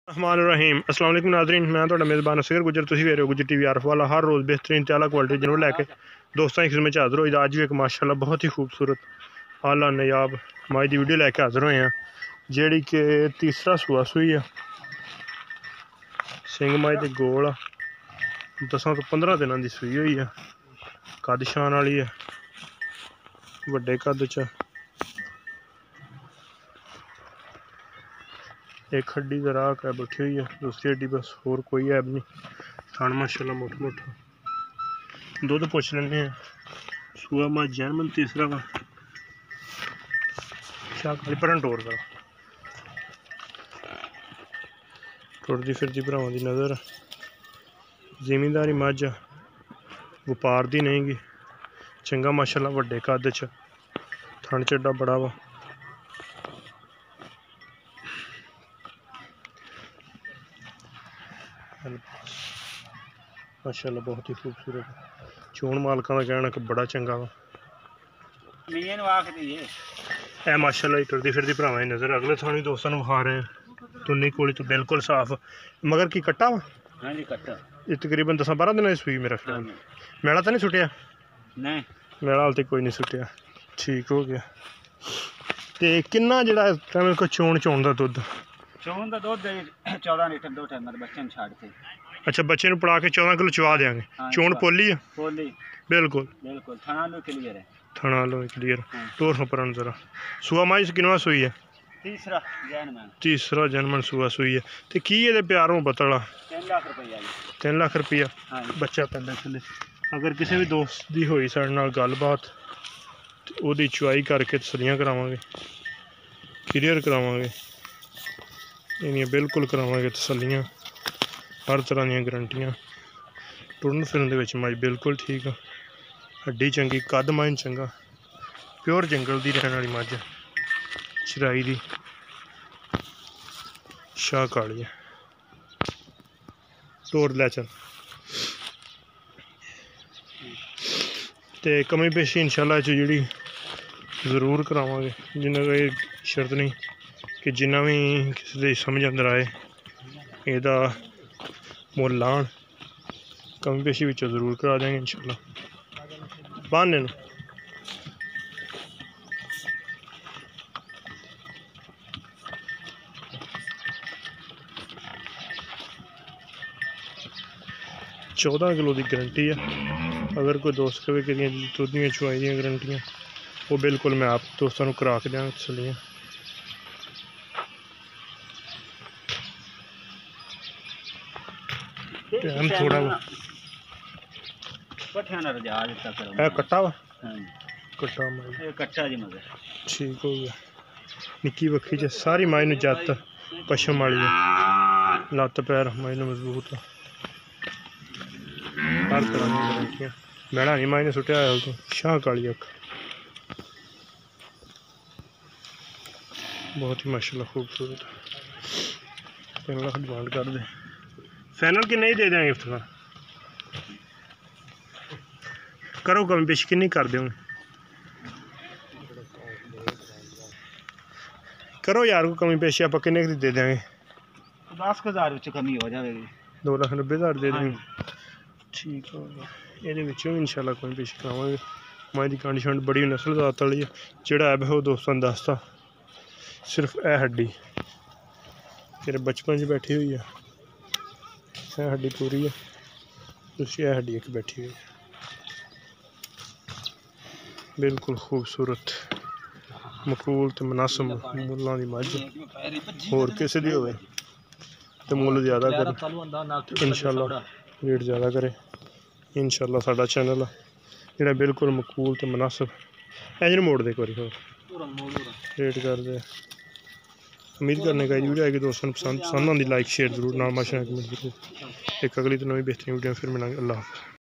रहमान रहीम अस्सलाम वालेकुम नाज़रीन, मैं ਤੁਹਾਡਾ मेज़बान असगर गुजर तुसीं ਵੇਖ ਰਹੇ हो गुजर टीवी आरफ वाला। हर रोज़ बेहतरीन ते आला क्वालिटी जानवर लैके दोस्तों की खिदमत हाज़िर होई। अज भी एक माशाअल्लाह बहुत ही खूबसूरत आला नायाब माई की वीडियो लैके हाज़िर होए हैं, जिहड़ी कि तीसरा सूआ सूई है। सिंग माई के गोल 10 तो 15 दिनों की सूई हुई है। कद शान वाली है, वड्डे कद च। एक हड्डी का राह है बैठी हुई है, दूसरी हड्डी बस, और कोई ऐब नहीं। थान माशाल्लाह मोटा मोटा। दुध पुछ लेने सूआ मा जैनमन तीसरा वा। शाह पर टोर करो, टुरदी फिरदी भरावां दी नज़र। जिमींदारी मझ व्यापार दी नहीं गी। चंगा माशाल्लाह वड्डे कद च, थन चड्डा बड़ा वा। माशाल्लाह बहुत ही खूबसूरत चोण मालकां दा कहना कि बड़ा चंगा वा। ए माशाल्लाह टुरदी फिरदी भरावां दी नज़र। अगले थानी दोस्तों नूं विखा रहे हैं। तुन्नी कोली तो बिल्कुल साफ, मगर की कट्टा वा। हाँ जी कट्टा। ये तकरीबन 10-12 दिन सूई मेरा ख्याल। मैला तो नहीं सुटिया? नहीं मैला हाल तो कोई नहीं सुटिया, ठीक हो गया। तो किन्ना जिहड़ा टाइम को चोण दा दुध? चोण दा दुध 14 लीटर 2 टाइम बच्चे नूं छाड़ के। अच्छा, बच्चे नूं पड़ा के 14 किलो चवा देंगे। हाँ, चोण पोली है? पोली बिल्कुल बिल्कुल। थाना लो क्लियर है। थाना लो क्लियर। टोर पर जरा सूआ माई किनवा सूई है? तीसरा जैनमन। तीसरा जैनमन सूआ सूई है। तो की ये प्यार मुहब्बत वाला? 3 लाख रुपया। 3 लाख रुपया बच्चा पैदा थले। अगर किसी भी दोस्त की होई साडे नाल गलबात, ओदी चुआई करके तसलियां करावांगे, क्लीयर करावांगे, इन्हें बिल्कुल करावांगे तसलियां, हर तरह दी गारंटियां। टुरन फिरन दे विच माई बिल्कुल ठीक है, हड्डी चंगी, कद माइन चंगा, प्योर जंगल दी रहने वाली मझ, चराई दी, शाह काली है। टोर लै चल। तो कमी पेशी इंशाल्लाह जी जरूर करावांगे, जिन्ना कोई शर्त नहीं कि जिन्ना भी किसी की समझ अंदर आए एदा मुल लान, कमी पेशी विचों जरूर करा देंगे इंशाल्लाह। बहाने नूं 14 किलो की गारंटी है। अगर कोई दोस्त कहे कि दुध दी चुआई दी गारंटियां, वो बिल्कुल मैं आप दोस्तों को करा के देंगे तसलियां। टाइम थोड़ा वा कट्टा वा। कट्टा माई कट्टा जी मगर ठीक हो गया। निक्की बक्खी च सारी माई नूं जत पशम वाली है, लत्त पैर माई नूं मजबूत है, हर तरह की गारंटियां। मैड़ा नहीं माई ने सुटिया हाल तो, शाह काली अख, बहुत ही माशाल्लाह खूबसूरत। 3 लाख डिमांड कर दे, फाइनल कि नहीं दे देंगे? इफ्तार करो, कमी पेश कितनी कर दोगे? करो यार को कमी पेशी, आप किन्ने की दे देंगे? 10,000 कमी हो जाएगी। 2,90,000 दे देंगे, ठीक हो गया। ये इंशाल्लाह कमी पेशी करावांगे। माई की कंडीशन बड़ी नस्ल जात वाली है। जोड़ा ऐब है वो दोस्तों ने दसता, सिर्फ ए हड्डी तेरे बचपन च बैठी हुई है, ए हड्डी पूरी है, दूसरी ए हड्डी एक बैठी हुई है। बिल्कुल खूबसूरत मकबूल तो मुनासिब मुल्लां दी मझ, होर किसी दी होवे तो मुल ज़्यादा करे इंशाल्लाह, रेट ज़्यादा करे इंशाल्लाह। साडा चैनल जिहड़ा बिल्कुल मकबूल तो मुनासिब इंज मोड़ दे, एक बारी होर रेट कर दे। उम्मीद करने का वीडियो आएगी दोस्तों पसंद आती, लाइक शेयर जरूर, नाम माशा कमेंट जरूर। एक अगली तो नवी बेहतरीन वीडियो फिर मिलेंगे। अल्लाह हाफ़िज़।